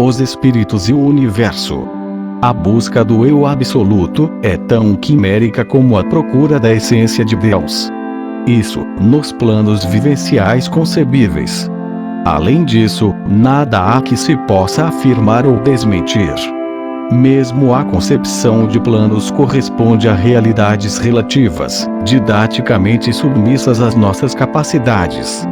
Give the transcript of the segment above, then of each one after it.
os espíritos e o universo. A busca do eu absoluto é tão quimérica como a procura da essência de Deus. Isso, nos planos vivenciais concebíveis. Além disso, nada há que se possa afirmar ou desmentir. Mesmo a concepção de planos corresponde a realidades relativas, didaticamente submissas às nossas capacidades.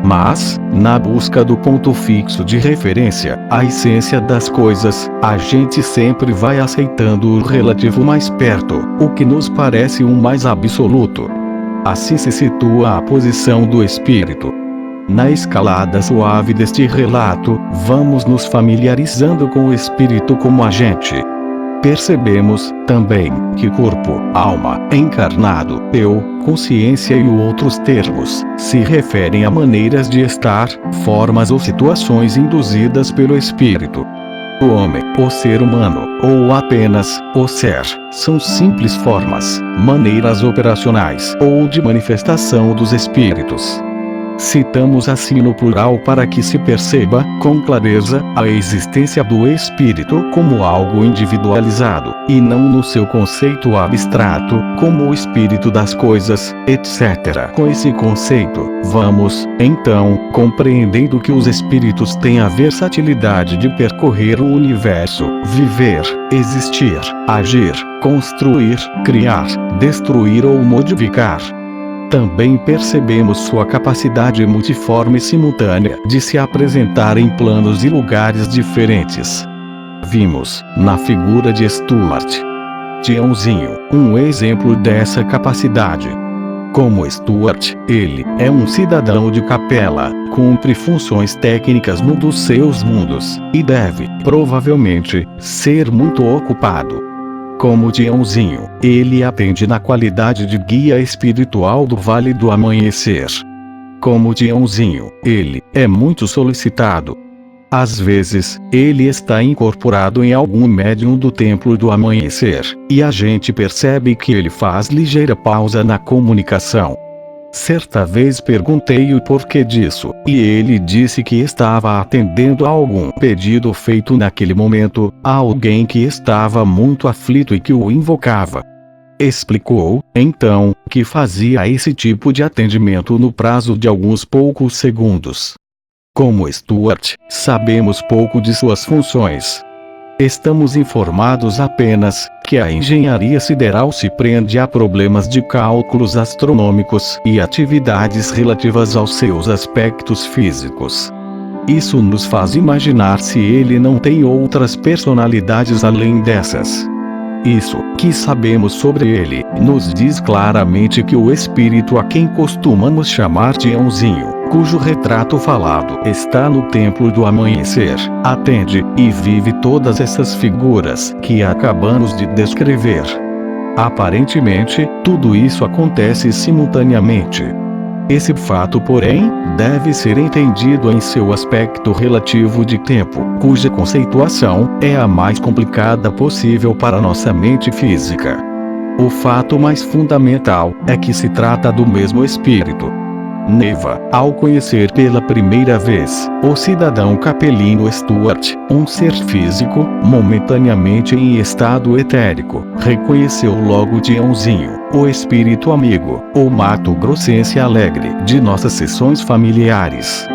Mas, na busca do ponto fixo de referência, a essência das coisas, a gente sempre vai aceitando o relativo mais perto, o que nos parece um mais absoluto. Assim se situa a posição do espírito. Na escalada suave deste relato, vamos nos familiarizando com o espírito como agente. Percebemos, também, que corpo, alma, encarnado, eu, consciência e outros termos, se referem a maneiras de estar, formas ou situações induzidas pelo espírito. O homem, o ser humano, ou apenas, o ser, são simples formas, maneiras operacionais ou de manifestação dos espíritos. Citamos assim no plural para que se perceba, com clareza, a existência do espírito como algo individualizado, e não no seu conceito abstrato, como o espírito das coisas, etc. Com esse conceito, vamos, então, compreendendo que os espíritos têm a versatilidade de percorrer o universo, viver, existir, agir, construir, criar, destruir ou modificar. Também percebemos sua capacidade multiforme e simultânea de se apresentar em planos e lugares diferentes. Vimos, na figura de Stuart Tiãozinho, um exemplo dessa capacidade. Como Stuart, ele é um cidadão de capela, cumpre funções técnicas num dos seus mundos, e deve, provavelmente, ser muito ocupado. Como Tiãozinho, ele atende na qualidade de guia espiritual do Vale do Amanhecer. Como Tiãozinho, ele é muito solicitado. Às vezes, ele está incorporado em algum médium do Templo do Amanhecer, e a gente percebe que ele faz ligeira pausa na comunicação. Certa vez perguntei o porquê disso, e ele disse que estava atendendo a algum pedido feito naquele momento, a alguém que estava muito aflito e que o invocava. Explicou, então, que fazia esse tipo de atendimento no prazo de alguns poucos segundos. Como Stuart, sabemos pouco de suas funções. Estamos informados apenas que a engenharia sideral se prende a problemas de cálculos astronômicos e atividades relativas aos seus aspectos físicos. Isso nos faz imaginar se ele não tem outras personalidades além dessas. Isso que sabemos sobre ele nos diz claramente que o espírito a quem costumamos chamar Tiãozinho, cujo retrato falado está no Templo do Amanhecer, atende e vive todas essas figuras que acabamos de descrever. Aparentemente, tudo isso acontece simultaneamente. Esse fato, porém, deve ser entendido em seu aspecto relativo de tempo, cuja conceituação é a mais complicada possível para nossa mente física. O fato mais fundamental é que se trata do mesmo espírito. Neva, ao conhecer pela primeira vez o cidadão capelino Stuart, um ser físico, momentaneamente em estado etérico, reconheceu logo Tiãozinho, o espírito amigo, o mato-grossense alegre de nossas sessões familiares.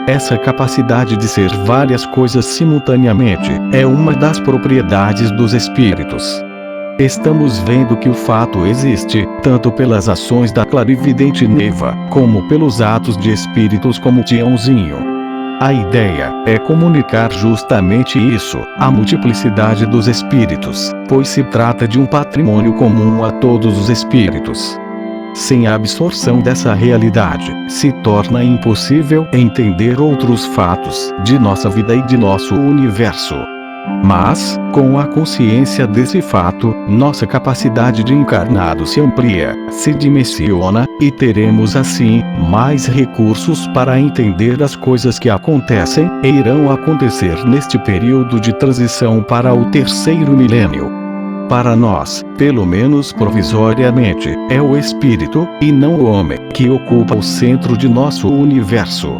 Essa capacidade de ser várias coisas simultaneamente é uma das propriedades dos espíritos. Estamos vendo que o fato existe, tanto pelas ações da clarividente Neva, como pelos atos de espíritos como Tiãozinho. A ideia é comunicar justamente isso, a multiplicidade dos espíritos, pois se trata de um patrimônio comum a todos os espíritos. Sem a absorção dessa realidade, se torna impossível entender outros fatos de nossa vida e de nosso universo. Mas, com a consciência desse fato, nossa capacidade de encarnado se amplia, se dimensiona, e teremos assim, mais recursos para entender as coisas que acontecem e irão acontecer neste período de transição para o terceiro milênio. Para nós, pelo menos provisoriamente, é o espírito, e não o homem, que ocupa o centro de nosso universo.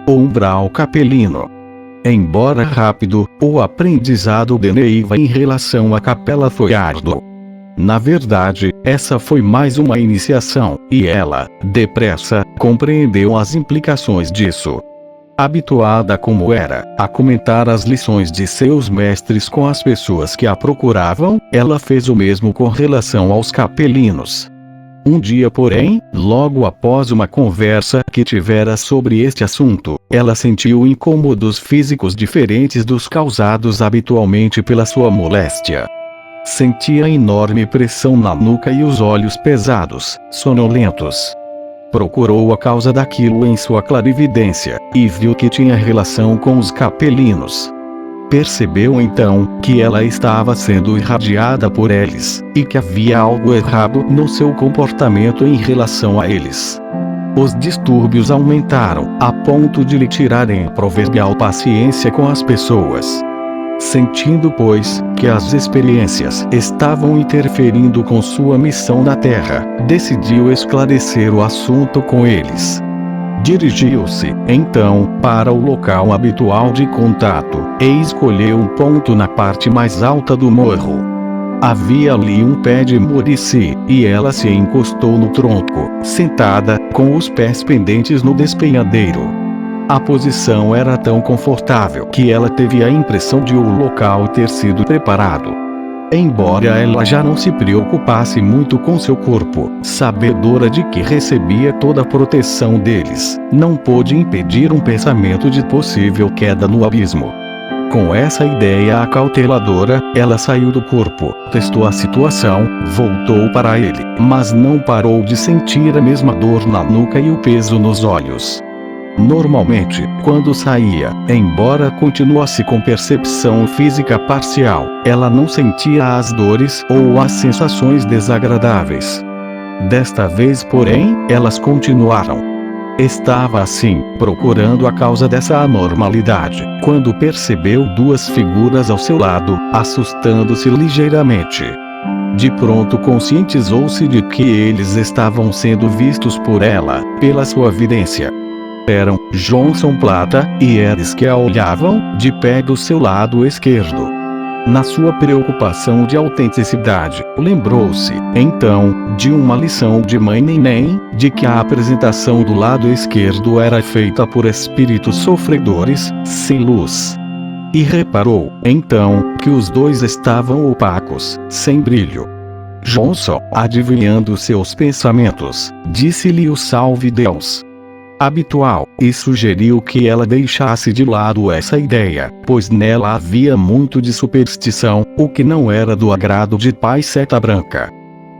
o umbral capelino. Embora rápido, o aprendizado de Neiva em relação à capela foi árduo. Na verdade, essa foi mais uma iniciação, e ela, depressa, compreendeu as implicações disso. Habituada como era a comentar as lições de seus mestres com as pessoas que a procuravam, ela fez o mesmo com relação aos capelinos. Um dia, porém, logo após uma conversa que tivera sobre este assunto, ela sentiu incômodos físicos diferentes dos causados habitualmente pela sua moléstia. Sentia enorme pressão na nuca e os olhos pesados, sonolentos. Procurou a causa daquilo em sua clarividência, e viu que tinha relação com os capelinos. Percebeu então que ela estava sendo irradiada por eles, e que havia algo errado no seu comportamento em relação a eles. Os distúrbios aumentaram, a ponto de lhe tirarem a proverbial paciência com as pessoas. Sentindo, pois, que as experiências estavam interferindo com sua missão na Terra, decidiu esclarecer o assunto com eles. Dirigiu-se, então, para o local habitual de contato, e escolheu um ponto na parte mais alta do morro. Havia ali um pé de murici, e ela se encostou no tronco, sentada, com os pés pendentes no despenhadeiro. A posição era tão confortável que ela teve a impressão de o local ter sido preparado. Embora ela já não se preocupasse muito com seu corpo, sabedora de que recebia toda a proteção deles, não pôde impedir um pensamento de possível queda no abismo. Com essa ideia acauteladora, ela saiu do corpo, testou a situação, voltou para ele, mas não parou de sentir a mesma dor na nuca e o peso nos olhos. Normalmente, quando saía, embora continuasse com percepção física parcial, ela não sentia as dores ou as sensações desagradáveis. Desta vez, porém, elas continuaram. Estava assim, procurando a causa dessa anormalidade, quando percebeu duas figuras ao seu lado, assustando-se ligeiramente. De pronto conscientizou-se de que eles estavam sendo vistos por ela, pela sua vidência. Eram Johnson Plata e Eris que a olhavam, de pé do seu lado esquerdo. Na sua preocupação de autenticidade, lembrou-se, então, de uma lição de Mãe Neném, de que a apresentação do lado esquerdo era feita por espíritos sofredores, sem luz. E reparou, então, que os dois estavam opacos, sem brilho. Johnson, adivinhando seus pensamentos, disse-lhe o salve Deus habitual, e sugeriu que ela deixasse de lado essa ideia, pois nela havia muito de superstição, o que não era do agrado de Pai Seta Branca.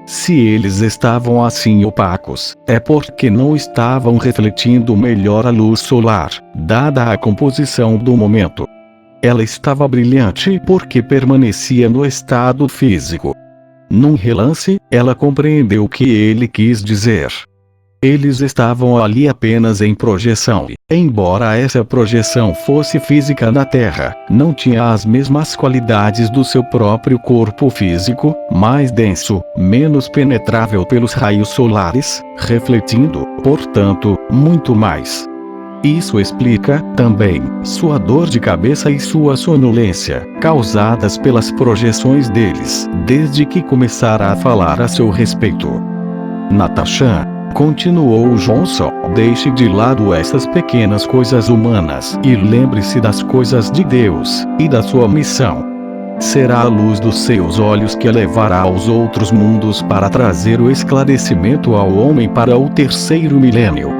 Se eles estavam assim opacos, é porque não estavam refletindo melhor a luz solar, dada a composição do momento. Ela estava brilhante porque permanecia no estado físico. Num relance, ela compreendeu o que ele quis dizer. Eles estavam ali apenas em projeção, e, embora essa projeção fosse física na Terra, não tinha as mesmas qualidades do seu próprio corpo físico, mais denso, menos penetrável pelos raios solares, refletindo, portanto, muito mais. Isso explica, também, sua dor de cabeça e sua sonolência, causadas pelas projeções deles, desde que começara a falar a seu respeito. Natasha, continuou Johnson, deixe de lado essas pequenas coisas humanas e lembre-se das coisas de Deus, e da sua missão. Será a luz dos seus olhos que a levará aos outros mundos para trazer o esclarecimento ao homem para o terceiro milênio.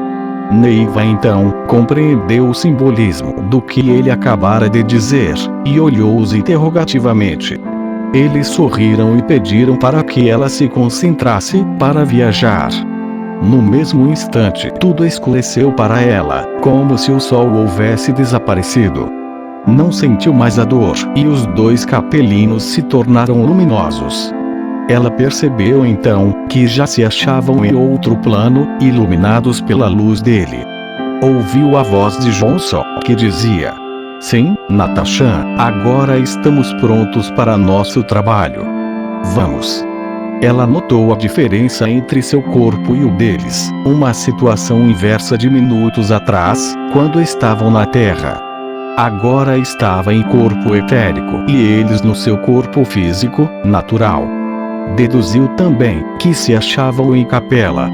Neiva então compreendeu o simbolismo do que ele acabara de dizer, e olhou-os interrogativamente. Eles sorriram e pediram para que ela se concentrasse para viajar. No mesmo instante, tudo escureceu para ela, como se o sol houvesse desaparecido. Não sentiu mais a dor, e os dois capelinos se tornaram luminosos. Ela percebeu então que já se achavam em outro plano, iluminados pela luz dele. Ouviu a voz de Johnson, que dizia: "Sim, Natasha, agora estamos prontos para nosso trabalho. Vamos." Ela notou a diferença entre seu corpo e o deles, uma situação inversa de minutos atrás, quando estavam na Terra. Agora estava em corpo etérico e eles no seu corpo físico, natural. Deduziu também que se achavam em Capela.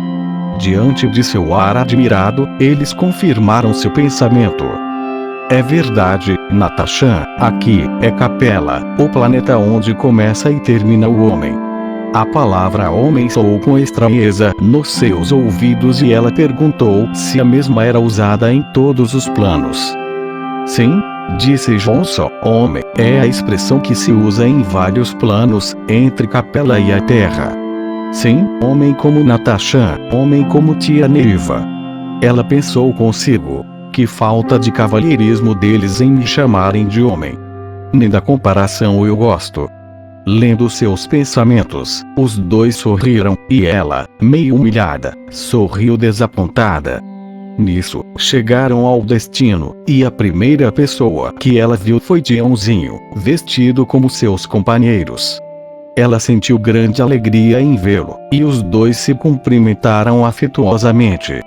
Diante de seu ar admirado, eles confirmaram seu pensamento. É verdade, Natasha, aqui é Capela, o planeta onde começa e termina o homem. A palavra homem soou com estranheza nos seus ouvidos e ela perguntou se a mesma era usada em todos os planos. Sim, disse Johnson, homem é a expressão que se usa em vários planos, entre Capela e a Terra. Sim, homem como Natasha, homem como tia Neiva. Ela pensou consigo, que falta de cavalheirismo deles em me chamarem de homem. Nem da comparação eu gosto. Lendo seus pensamentos, os dois sorriram, e ela, meio humilhada, sorriu desapontada. Nisso, chegaram ao destino, e a primeira pessoa que ela viu foi Tiãozinho, vestido como seus companheiros. Ela sentiu grande alegria em vê-lo, e os dois se cumprimentaram afetuosamente.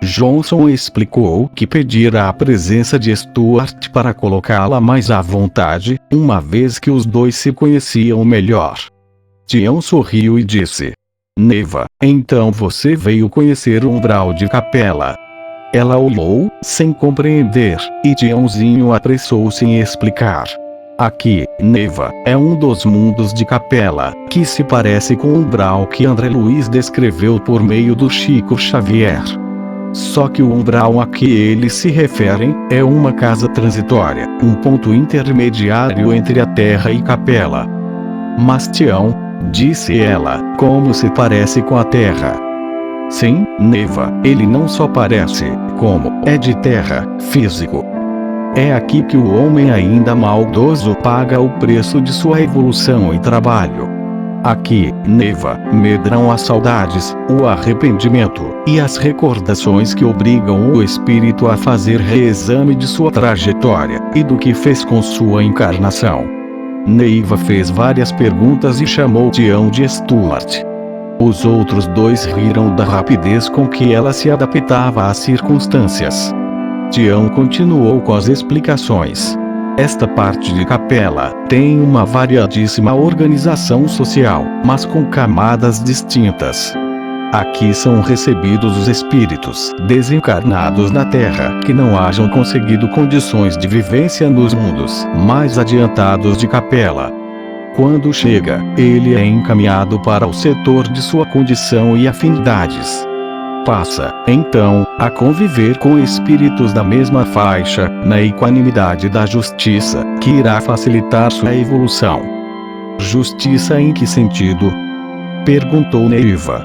Johnson explicou que pedira a presença de Stuart para colocá-la mais à vontade, uma vez que os dois se conheciam melhor. Tião sorriu e disse: Neiva, então você veio conhecer o umbral de Capela. Ela olhou, sem compreender, e Tiãozinho apressou-se em explicar. Aqui, Neiva, é um dos mundos de Capela, que se parece com o umbral que André Luiz descreveu por meio do Chico Xavier. Só que o umbral a que eles se referem é uma casa transitória, um ponto intermediário entre a Terra e Capela. Mas Tião, disse ela, como se parece com a Terra? Sim, Neiva, ele não só parece, como é de terra, físico. É aqui que o homem ainda maldoso paga o preço de sua evolução e trabalho. Aqui, Neiva, medram as saudades, o arrependimento, e as recordações que obrigam o espírito a fazer reexame de sua trajetória, e do que fez com sua encarnação. Neiva fez várias perguntas e chamou Tião de Stuart. Os outros dois riram da rapidez com que ela se adaptava às circunstâncias. Tião continuou com as explicações. Esta parte de Capela tem uma variadíssima organização social, mas com camadas distintas. Aqui são recebidos os espíritos desencarnados na Terra que não hajam conseguido condições de vivência nos mundos mais adiantados de Capela. Quando chega, ele é encaminhado para o setor de sua condição e afinidades. Passa, então, a conviver com espíritos da mesma faixa, na equanimidade da justiça, que irá facilitar sua evolução. Justiça em que sentido? Perguntou Neiva.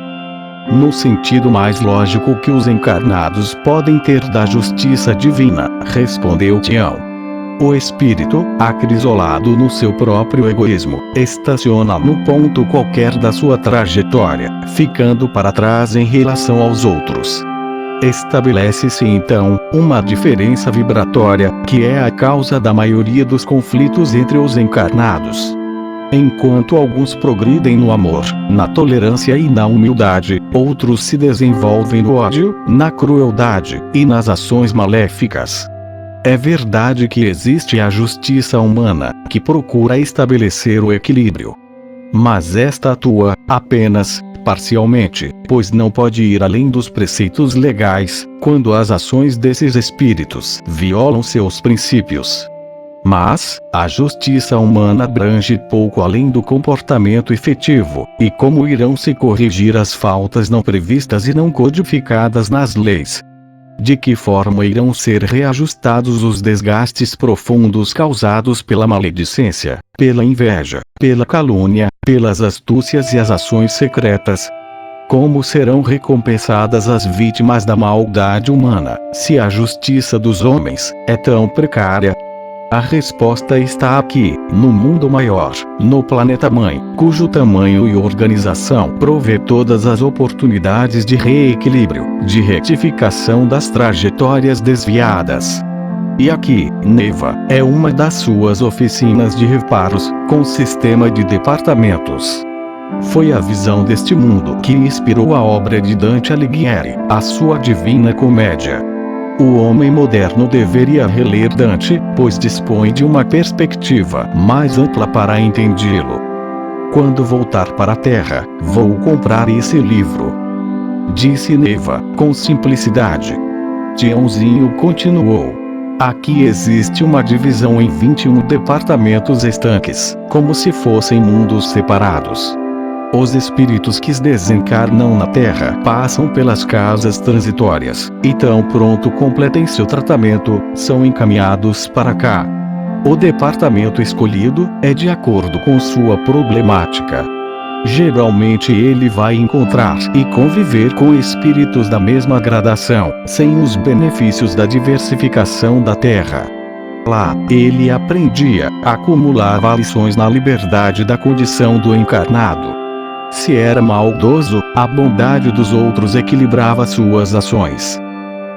No sentido mais lógico que os encarnados podem ter da justiça divina, respondeu Tião. O espírito, acrisolado no seu próprio egoísmo, estaciona no ponto qualquer da sua trajetória, ficando para trás em relação aos outros. Estabelece-se então uma diferença vibratória, que é a causa da maioria dos conflitos entre os encarnados. Enquanto alguns progridem no amor, na tolerância e na humildade, outros se desenvolvem no ódio, na crueldade e nas ações maléficas. É verdade que existe a justiça humana, que procura estabelecer o equilíbrio. Mas esta atua, apenas, parcialmente, pois não pode ir além dos preceitos legais, quando as ações desses espíritos violam seus princípios. Mas, a justiça humana abrange pouco além do comportamento efetivo, e como irão se corrigir as faltas não previstas e não codificadas nas leis? De que forma irão ser reajustados os desgastes profundos causados pela maledicência, pela inveja, pela calúnia, pelas astúcias e as ações secretas? Como serão recompensadas as vítimas da maldade humana, se a justiça dos homens é tão precária? A resposta está aqui, no mundo maior, no planeta mãe, cujo tamanho e organização provê todas as oportunidades de reequilíbrio, de retificação das trajetórias desviadas. E aqui, Neiva, é uma das suas oficinas de reparos, com sistema de departamentos. Foi a visão deste mundo que inspirou a obra de Dante Alighieri, a sua Divina Comédia. O homem moderno deveria reler Dante, pois dispõe de uma perspectiva mais ampla para entendê-lo. Quando voltar para a Terra, vou comprar esse livro, disse Neva, com simplicidade. Tiãozinho continuou. Aqui existe uma divisão em 21 departamentos estanques, como se fossem mundos separados. Os espíritos que desencarnam na Terra passam pelas casas transitórias, e tão pronto completem seu tratamento, são encaminhados para cá. O departamento escolhido é de acordo com sua problemática. Geralmente ele vai encontrar e conviver com espíritos da mesma gradação, sem os benefícios da diversificação da Terra. Lá, ele aprendia, acumulava lições na liberdade da condição do encarnado. Se era maldoso, a bondade dos outros equilibrava suas ações.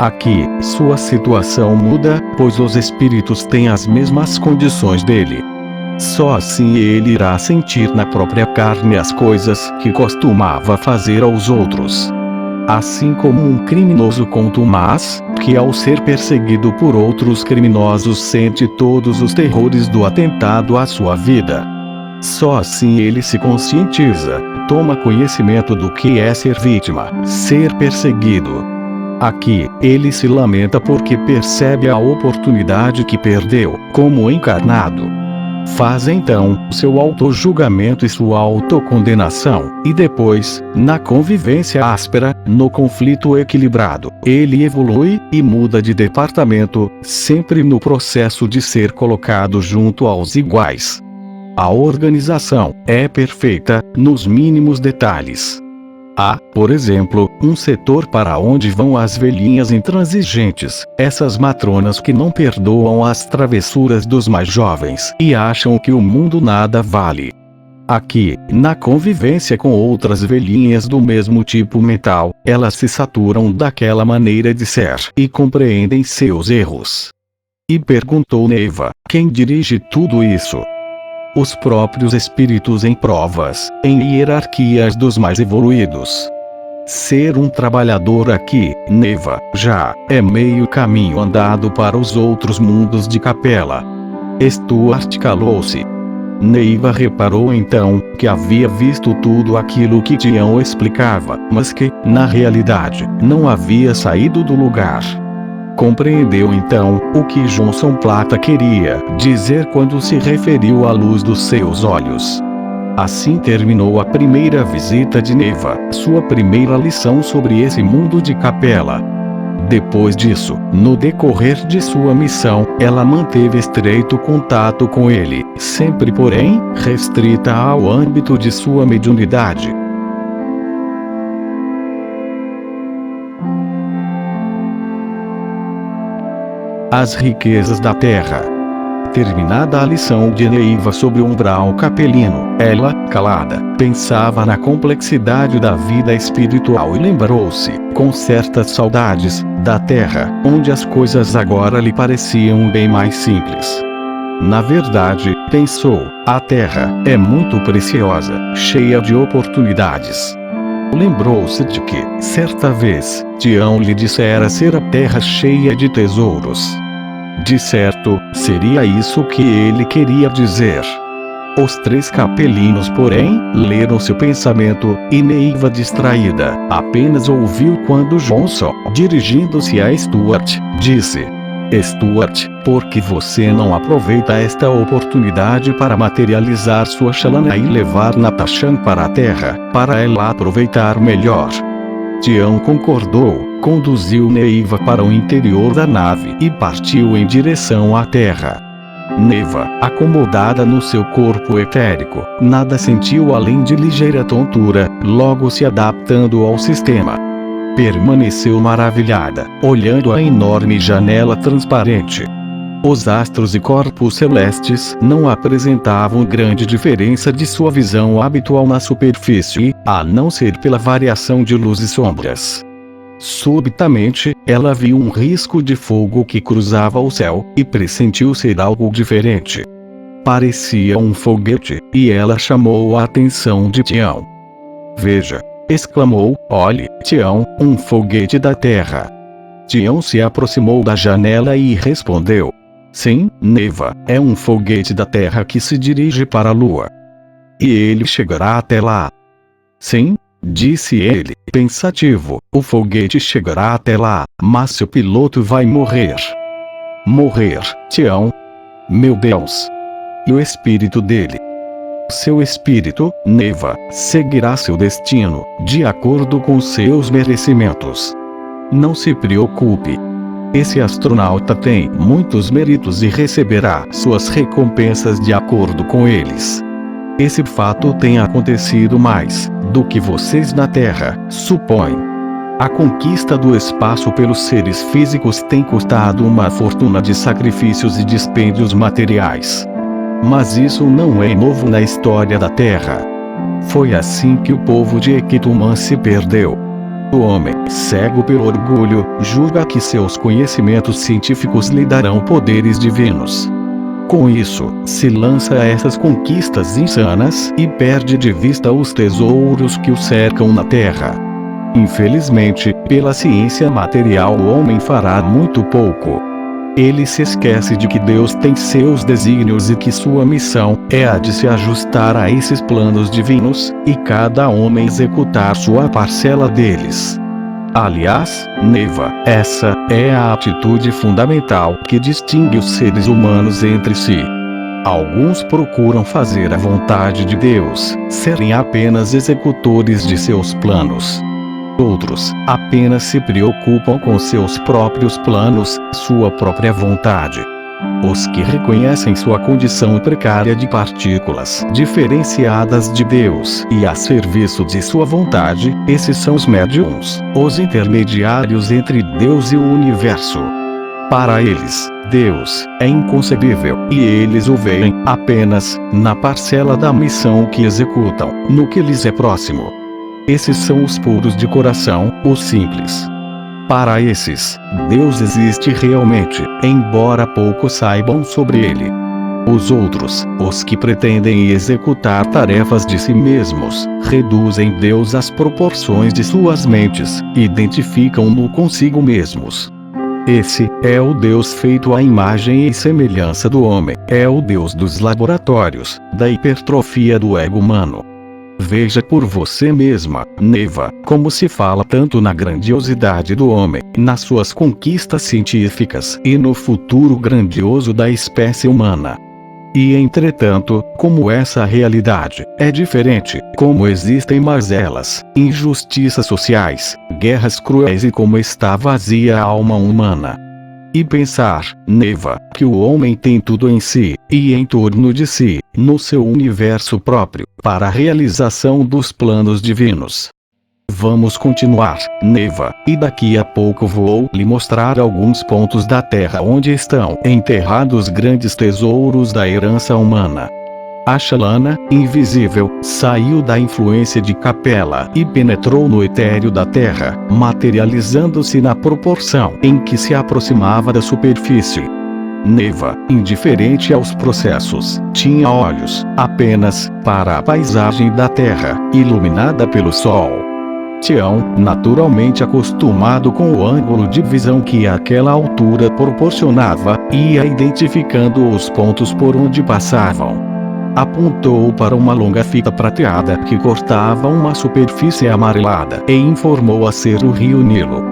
Aqui, sua situação muda, pois os espíritos têm as mesmas condições dele. Só assim ele irá sentir na própria carne as coisas que costumava fazer aos outros. Assim como um criminoso contumaz, que ao ser perseguido por outros criminosos sente todos os terrores do atentado à sua vida. Só assim ele se conscientiza, toma conhecimento do que é ser vítima, ser perseguido. Aqui, ele se lamenta porque percebe a oportunidade que perdeu, como encarnado. Faz então seu autojulgamento e sua autocondenação, e depois, na convivência áspera, no conflito equilibrado, ele evolui e muda de departamento, sempre no processo de ser colocado junto aos iguais. A organização é perfeita, nos mínimos detalhes. Há, por exemplo, um setor para onde vão as velhinhas intransigentes, essas matronas que não perdoam as travessuras dos mais jovens e acham que o mundo nada vale. Aqui, na convivência com outras velhinhas do mesmo tipo mental, elas se saturam daquela maneira de ser e compreendem seus erros. E perguntou Neva, quem dirige tudo isso? Os próprios espíritos em provas, em hierarquias dos mais evoluídos. Ser um trabalhador aqui, Neva, já é meio caminho andado para os outros mundos de Capela. Stuart calou-se. Neva reparou então que havia visto tudo aquilo que Tião explicava, mas que, na realidade, não havia saído do lugar. Compreendeu então o que Johnson Plata queria dizer quando se referiu à luz dos seus olhos. Assim terminou a primeira visita de Neva, sua primeira lição sobre esse mundo de Capela. Depois disso, no decorrer de sua missão, ela manteve estreito contato com ele, sempre porém, restrita ao âmbito de sua mediunidade. As riquezas da terra. Terminada a lição de Neiva sobre o umbral capelino, ela, calada, pensava na complexidade da vida espiritual e lembrou-se, com certas saudades, da terra, onde as coisas agora lhe pareciam bem mais simples. Na verdade, pensou, a terra é muito preciosa, cheia de oportunidades. Lembrou-se de que, certa vez, Tião lhe dissera ser a terra cheia de tesouros. De certo, seria isso que ele queria dizer. Os três capelinos, porém, leram seu pensamento, e Neiva, distraída, apenas ouviu quando Johnson, dirigindo-se a Stuart, disse: Stuart, por que você não aproveita esta oportunidade para materializar sua Xalana e levar Natasha para a Terra, para ela aproveitar melhor? Tião concordou, conduziu Neiva para o interior da nave e partiu em direção à Terra. Neva, acomodada no seu corpo etérico, nada sentiu além de ligeira tontura, logo se adaptando ao sistema. Permaneceu maravilhada, olhando a enorme janela transparente. Os astros e corpos celestes não apresentavam grande diferença de sua visão habitual na superfície, a não ser pela variação de luz e sombras. Subitamente, ela viu um risco de fogo que cruzava o céu, e pressentiu ser algo diferente. Parecia um foguete, e ela chamou a atenção de Tião. Veja! Exclamou, olhe, Tião, um foguete da Terra. Tião se aproximou da janela e respondeu. Sim, Neva, é um foguete da Terra que se dirige para a Lua. E ele chegará até lá. Sim, disse ele, pensativo, o foguete chegará até lá, mas seu piloto vai morrer. Morrer, Tião? Meu Deus! E o espírito dele? Seu espírito, Neva, seguirá seu destino, de acordo com seus merecimentos. Não se preocupe. Esse astronauta tem muitos méritos e receberá suas recompensas de acordo com eles. Esse fato tem acontecido mais do que vocês na Terra supõem. A conquista do espaço pelos seres físicos tem custado uma fortuna de sacrifícios e dispêndios materiais. Mas isso não é novo na história da Terra. Foi assim que o povo de Equitumã se perdeu. O homem, cego pelo orgulho, julga que seus conhecimentos científicos lhe darão poderes divinos. Com isso, se lança a essas conquistas insanas e perde de vista os tesouros que o cercam na Terra. Infelizmente, pela ciência material o homem fará muito pouco. Ele se esquece de que Deus tem seus desígnios e que sua missão é a de se ajustar a esses planos divinos, e cada homem executar sua parcela deles. Aliás, Neva, essa é a atitude fundamental que distingue os seres humanos entre si. Alguns procuram fazer a vontade de Deus, serem apenas executores de seus planos. Outros apenas se preocupam com seus próprios planos, sua própria vontade. Os que reconhecem sua condição precária de partículas diferenciadas de Deus e a serviço de sua vontade, esses são os médiuns, os intermediários entre Deus e o universo. Para eles, Deus é inconcebível, e eles o veem apenas na parcela da missão que executam, no que lhes é próximo. Esses são os puros de coração, os simples. Para esses, Deus existe realmente, embora poucos saibam sobre ele. Os outros, os que pretendem executar tarefas de si mesmos, reduzem Deus às proporções de suas mentes, e identificam-no consigo mesmos. Esse é o Deus feito à imagem e semelhança do homem, é o Deus dos laboratórios, da hipertrofia do ego humano. Veja por você mesma, Neva, como se fala tanto na grandiosidade do homem, nas suas conquistas científicas e no futuro grandioso da espécie humana. E entretanto, como essa realidade é diferente, como existem mazelas, injustiças sociais, guerras cruéis e como está vazia a alma humana. E pensar, Neva, que o homem tem tudo em si, e em torno de si, no seu universo próprio, para a realização dos planos divinos. Vamos continuar, Neva, e daqui a pouco vou lhe mostrar alguns pontos da Terra onde estão enterrados grandes tesouros da herança humana. A Chalana, invisível, saiu da influência de Capela e penetrou no etéreo da Terra, materializando-se na proporção em que se aproximava da superfície. Neva, indiferente aos processos, tinha olhos apenas para a paisagem da Terra, iluminada pelo Sol. Tião, naturalmente acostumado com o ângulo de visão que aquela altura proporcionava, ia identificando os pontos por onde passavam. Apontou para uma longa fita prateada que cortava uma superfície amarelada e informou a ser o rio Nilo.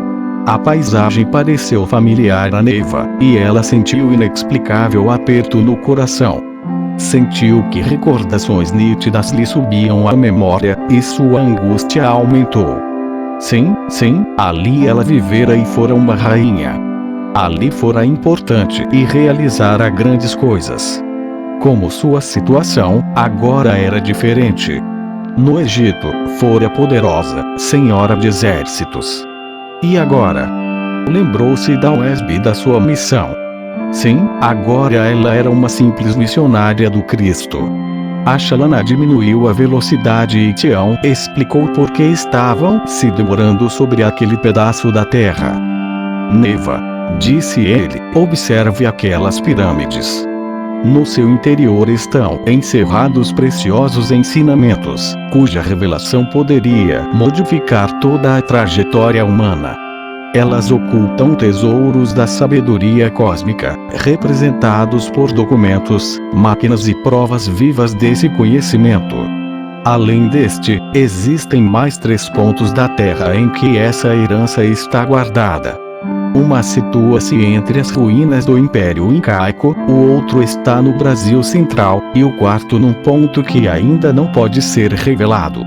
A paisagem pareceu familiar a Neva, e ela sentiu inexplicável aperto no coração. Sentiu que recordações nítidas lhe subiam à memória, e sua angústia aumentou. Sim, ali ela vivera e fora uma rainha. Ali fora importante e realizara grandes coisas. Como sua situação agora era diferente. No Egito, fora poderosa, senhora de exércitos. E agora? Lembrou-se da UESB e da sua missão. Sim, agora ela era uma simples missionária do Cristo. A Chalana diminuiu a velocidade e Tião explicou por que estavam se demorando sobre aquele pedaço da terra. Neva, disse ele, observe aquelas pirâmides. No seu interior estão encerrados preciosos ensinamentos, cuja revelação poderia modificar toda a trajetória humana. Elas ocultam tesouros da sabedoria cósmica, representados por documentos, máquinas e provas vivas desse conhecimento. Além deste, existem mais 3 pontos da Terra em que essa herança está guardada. Uma situa-se entre as ruínas do Império Incaico, o outro está no Brasil Central, e o quarto num ponto que ainda não pode ser revelado.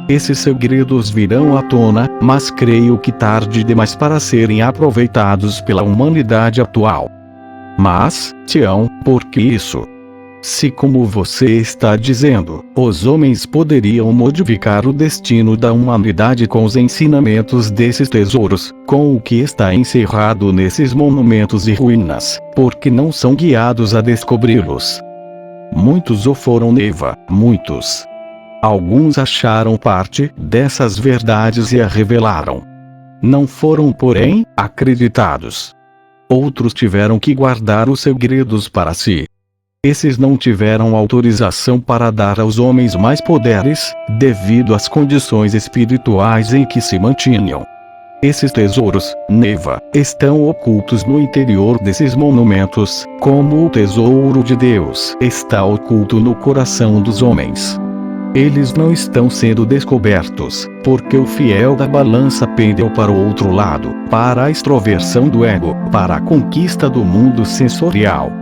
Esses segredos virão à tona, mas creio que tarde demais para serem aproveitados pela humanidade atual. Mas, Tião, por que isso? Se, como você está dizendo, os homens poderiam modificar o destino da humanidade com os ensinamentos desses tesouros, com o que está encerrado nesses monumentos e ruínas, por que não são guiados a descobri-los? Muitos o foram, Neva, muitos. Alguns acharam parte dessas verdades e a revelaram. Não foram, porém, acreditados. Outros tiveram que guardar os segredos para si. Esses não tiveram autorização para dar aos homens mais poderes, devido às condições espirituais em que se mantinham. Esses tesouros, Neva, estão ocultos no interior desses monumentos, como o tesouro de Deus está oculto no coração dos homens. Eles não estão sendo descobertos, porque o fiel da balança pendeu para o outro lado, para a extroversão do ego, para a conquista do mundo sensorial.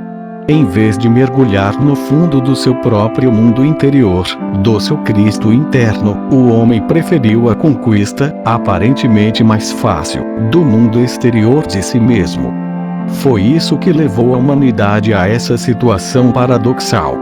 Em vez de mergulhar no fundo do seu próprio mundo interior, do seu Cristo interno, o homem preferiu a conquista, aparentemente mais fácil, do mundo exterior de si mesmo. Foi isso que levou a humanidade a essa situação paradoxal.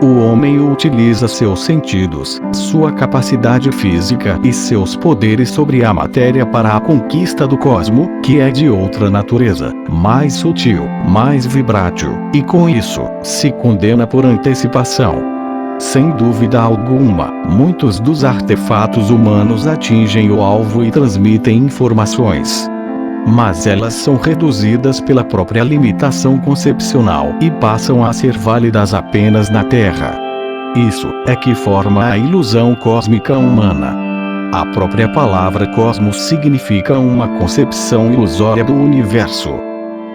O homem utiliza seus sentidos, sua capacidade física e seus poderes sobre a matéria para a conquista do cosmo, que é de outra natureza, mais sutil, mais vibrátil, e com isso, se condena por antecipação. Sem dúvida alguma, muitos dos artefatos humanos atingem o alvo e transmitem informações. Mas elas são reduzidas pela própria limitação concepcional e passam a ser válidas apenas na Terra. Isso é que forma a ilusão cósmica humana. A própria palavra cosmos significa uma concepção ilusória do universo.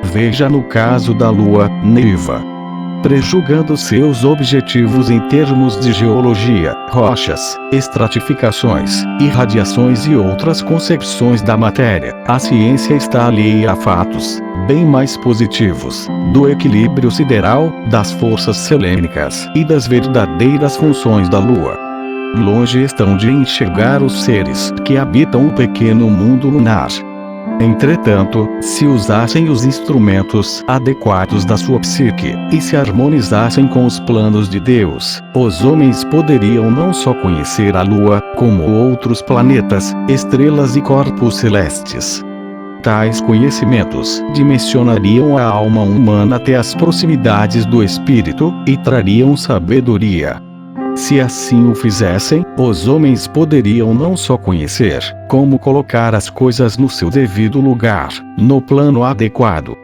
Veja no caso da Lua, Neva. Prejulgando seus objetivos em termos de geologia, rochas, estratificações, irradiações e outras concepções da matéria, a ciência está alheia a fatos, bem mais positivos, do equilíbrio sideral, das forças selênicas e das verdadeiras funções da Lua. Longe estão de enxergar os seres que habitam o pequeno mundo lunar. Entretanto, se usassem os instrumentos adequados da sua psique, e se harmonizassem com os planos de Deus, os homens poderiam não só conhecer a Lua, como outros planetas, estrelas e corpos celestes. Tais conhecimentos dimensionariam a alma humana até as proximidades do espírito, e trariam sabedoria. Se assim o fizessem, os homens poderiam não só conhecer, como colocar as coisas no seu devido lugar, no plano adequado.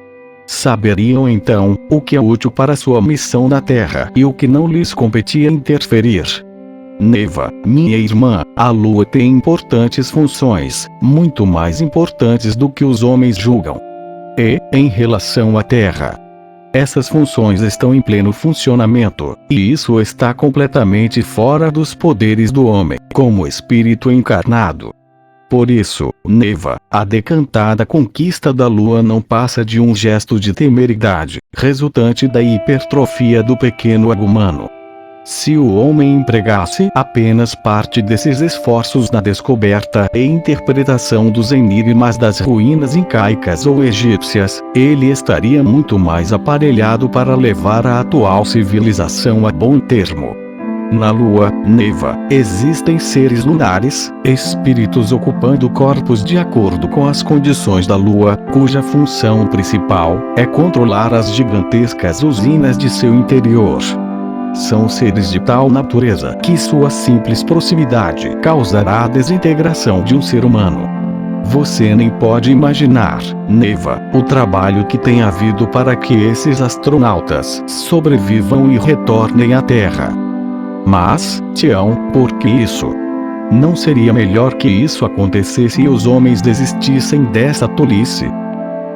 Saberiam então o que é útil para sua missão na Terra e o que não lhes competia interferir. Neva, minha irmã, a Lua tem importantes funções, muito mais importantes do que os homens julgam. E, em relação à Terra, essas funções estão em pleno funcionamento, e isso está completamente fora dos poderes do homem, como espírito encarnado. Por isso, Neva, a decantada conquista da Lua não passa de um gesto de temeridade, resultante da hipertrofia do pequeno ego humano. Se o homem empregasse apenas parte desses esforços na descoberta e interpretação dos enigmas das ruínas incaicas ou egípcias, ele estaria muito mais aparelhado para levar a atual civilização a bom termo. Na Lua, Neva, existem seres lunares, espíritos ocupando corpos de acordo com as condições da Lua, cuja função principal é controlar as gigantescas usinas de seu interior. São seres de tal natureza que sua simples proximidade causará a desintegração de um ser humano. Você nem pode imaginar, Neva, o trabalho que tem havido para que esses astronautas sobrevivam e retornem à Terra. Mas, Tião, por que isso? Não seria melhor que isso acontecesse e os homens desistissem dessa tolice?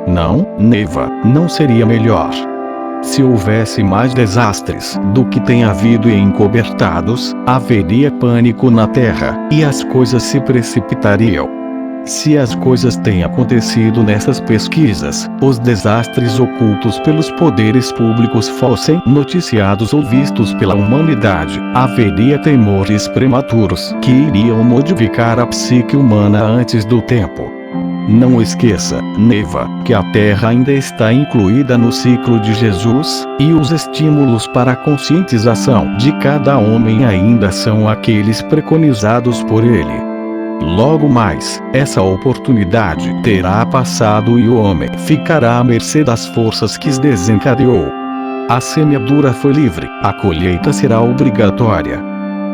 Não, Neva, não seria melhor. Se houvesse mais desastres do que tem havido e encobertados, haveria pânico na Terra, e as coisas se precipitariam. Se as coisas têm acontecido nessas pesquisas, os desastres ocultos pelos poderes públicos fossem noticiados ou vistos pela humanidade, haveria temores prematuros que iriam modificar a psique humana antes do tempo. Não esqueça, Neva, que a Terra ainda está incluída no ciclo de Jesus, e os estímulos para a conscientização de cada homem ainda são aqueles preconizados por ele. Logo mais, essa oportunidade terá passado e o homem ficará à mercê das forças que os desencadeou. A semeadura foi livre, a colheita será obrigatória.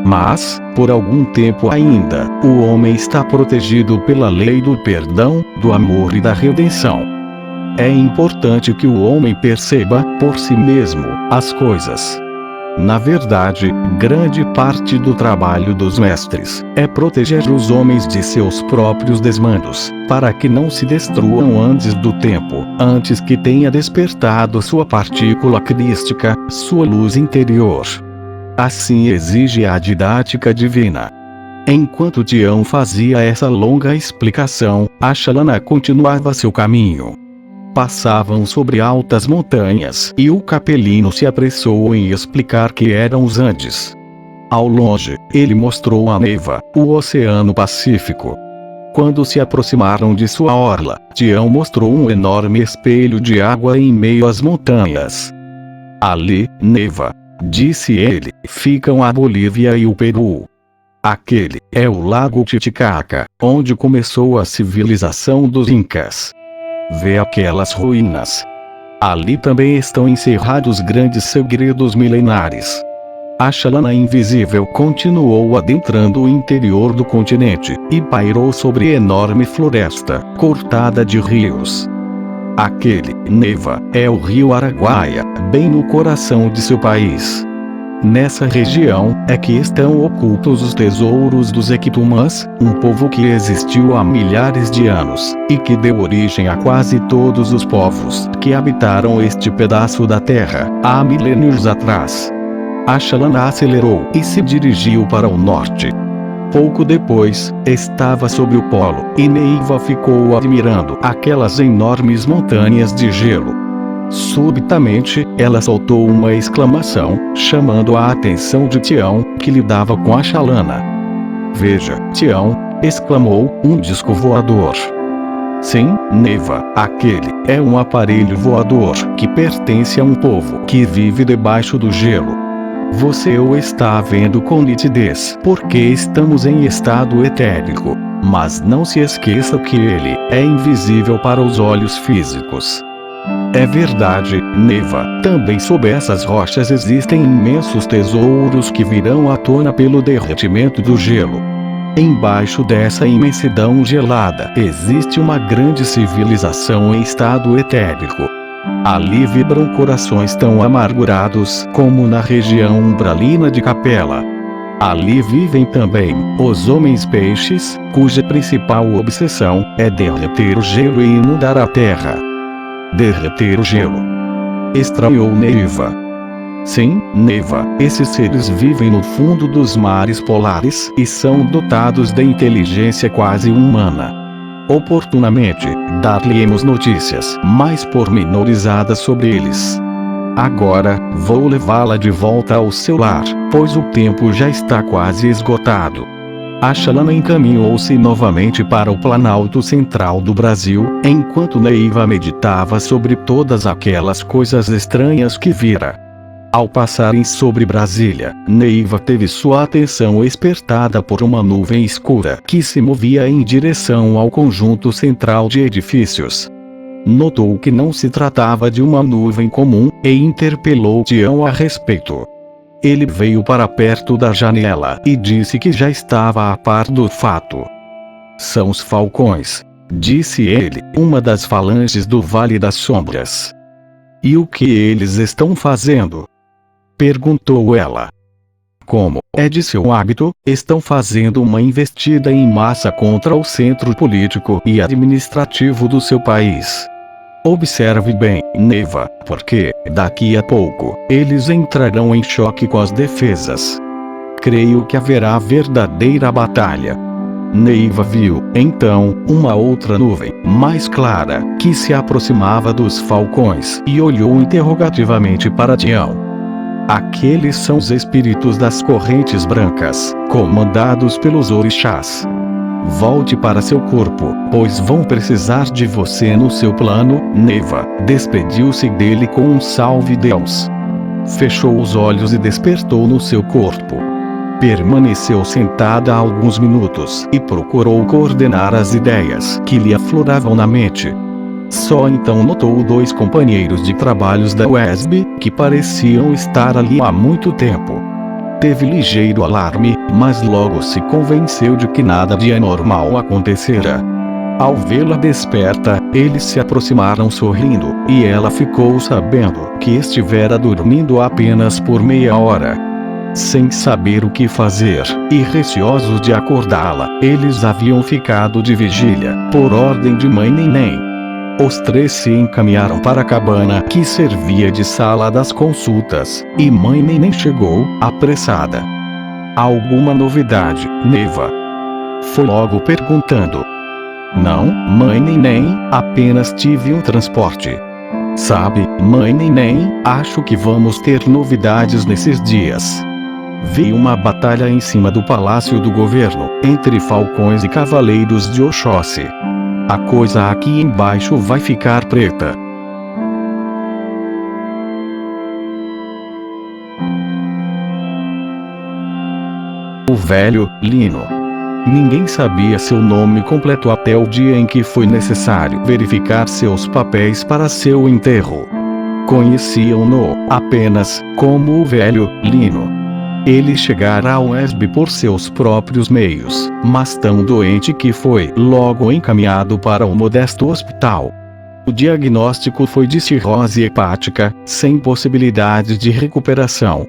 Mas, por algum tempo ainda, o homem está protegido pela lei do perdão, do amor e da redenção. É importante que o homem perceba, por si mesmo, as coisas. Na verdade, grande parte do trabalho dos mestres é proteger os homens de seus próprios desmandos, para que não se destruam antes do tempo, antes que tenha despertado sua partícula crística, sua luz interior. Assim exige a didática divina. Enquanto Tião fazia essa longa explicação, a Xalana continuava seu caminho. Passavam sobre altas montanhas e o capelino se apressou em explicar que eram os Andes. Ao longe, ele mostrou a Neva, o Oceano Pacífico. Quando se aproximaram de sua orla, Tião mostrou um enorme espelho de água em meio às montanhas. Ali, Neva, disse ele, ficam a Bolívia e o Peru. Aquele é o Lago Titicaca, onde começou a civilização dos Incas. Vê aquelas ruínas. Ali também estão encerrados grandes segredos milenares. A Xalana invisível continuou adentrando o interior do continente, e pairou sobre enorme floresta, cortada de rios. Aquele, Neva, é o rio Araguaia, bem no coração de seu país. Nessa região é que estão ocultos os tesouros dos Equitumãs, um povo que existiu há milhares de anos, e que deu origem a quase todos os povos que habitaram este pedaço da terra, há milênios atrás. A Xalana acelerou e se dirigiu para o norte. Pouco depois, estava sobre o polo, e Neiva ficou admirando aquelas enormes montanhas de gelo. Subitamente, ela soltou uma exclamação, chamando a atenção de Tião, que lidava com a Xalana. Veja, Tião, exclamou, um disco voador. Sim, Neva, aquele é um aparelho voador que pertence a um povo que vive debaixo do gelo. Você o está vendo com nitidez, porque estamos em estado etérico. Mas não se esqueça que ele é invisível para os olhos físicos. É verdade, Neva, também sob essas rochas existem imensos tesouros que virão à tona pelo derretimento do gelo. Embaixo dessa imensidão gelada existe uma grande civilização em estado etérico. Ali vibram corações tão amargurados como na região umbralina de Capela. Ali vivem também os homens-peixes, cuja principal obsessão é derreter o gelo e inundar a terra. Derreter o gelo. Estranhou Neiva. Sim, Neva, esses seres vivem no fundo dos mares polares e são dotados de inteligência quase humana. Oportunamente, dar-lhe-emos notícias mais pormenorizadas sobre eles. Agora, vou levá-la de volta ao seu lar, pois o tempo já está quase esgotado. A Xalana encaminhou-se novamente para o Planalto Central do Brasil, enquanto Neiva meditava sobre todas aquelas coisas estranhas que vira. Ao passarem sobre Brasília, Neiva teve sua atenção despertada por uma nuvem escura que se movia em direção ao conjunto central de edifícios. Notou que não se tratava de uma nuvem comum, e interpelou Tião a respeito. Ele veio para perto da janela e disse que já estava a par do fato. São os falcões. disse ele, uma das falanges do Vale das Sombras. E o que eles estão fazendo? Perguntou ela. Como é de seu hábito, estão fazendo uma investida em massa contra o centro político e administrativo do seu país. Observe bem, Neva, porque, daqui a pouco, eles entrarão em choque com as defesas. Creio que haverá verdadeira batalha. Neiva viu, então, uma outra nuvem, mais clara, que se aproximava dos falcões e olhou interrogativamente para Tião. Aqueles são os espíritos das correntes brancas, comandados pelos orixás. Volte para seu corpo, pois vão precisar de você no seu plano. Neva despediu-se dele com um salve Deus. Fechou os olhos e despertou no seu corpo. Permaneceu sentada há alguns minutos e procurou coordenar as ideias que lhe afloravam na mente. Só então notou dois companheiros de trabalhos da UESB, que pareciam estar ali há muito tempo. Teve ligeiro alarme, mas logo se convenceu de que nada de anormal acontecera. Ao vê-la desperta, eles se aproximaram sorrindo, e ela ficou sabendo que estivera dormindo apenas por meia hora. Sem saber o que fazer, e receosos de acordá-la, eles haviam ficado de vigília, por ordem de Mãe Neném. Os três se encaminharam para a cabana que servia de sala das consultas, e Mãe Neném chegou, apressada. Alguma novidade, Neva? Foi logo perguntando. Não, Mãe Neném, apenas tive um transporte. Sabe, Mãe Neném, acho que vamos ter novidades nesses dias. Vi uma batalha em cima do palácio do governo, entre falcões e cavaleiros de Oxóssi. A coisa aqui embaixo vai ficar preta. O velho Lino. Ninguém sabia seu nome completo até o dia em que foi necessário verificar seus papéis para seu enterro. Conheciam-no apenas como o velho Lino. Ele chegara ao UESB por seus próprios meios, mas tão doente que foi logo encaminhado para um modesto hospital. O diagnóstico foi de cirrose hepática, sem possibilidade de recuperação.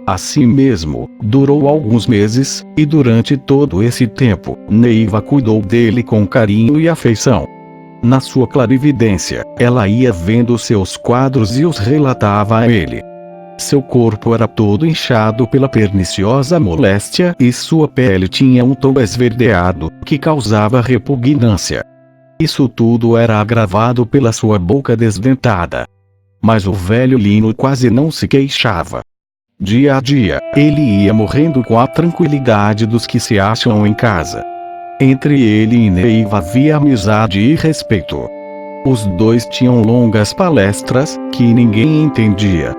Assim mesmo, durou alguns meses, e durante todo esse tempo, Neiva cuidou dele com carinho e afeição. Na sua clarividência, ela ia vendo seus quadros e os relatava a ele. Seu corpo era todo inchado pela perniciosa moléstia e sua pele tinha um tom esverdeado, que causava repugnância. Isso tudo era agravado pela sua boca desdentada. Mas o velho Lino quase não se queixava. Dia a dia, ele ia morrendo com a tranquilidade dos que se acham em casa. Entre ele e Neiva havia amizade e respeito. Os dois tinham longas palestras, que ninguém entendia.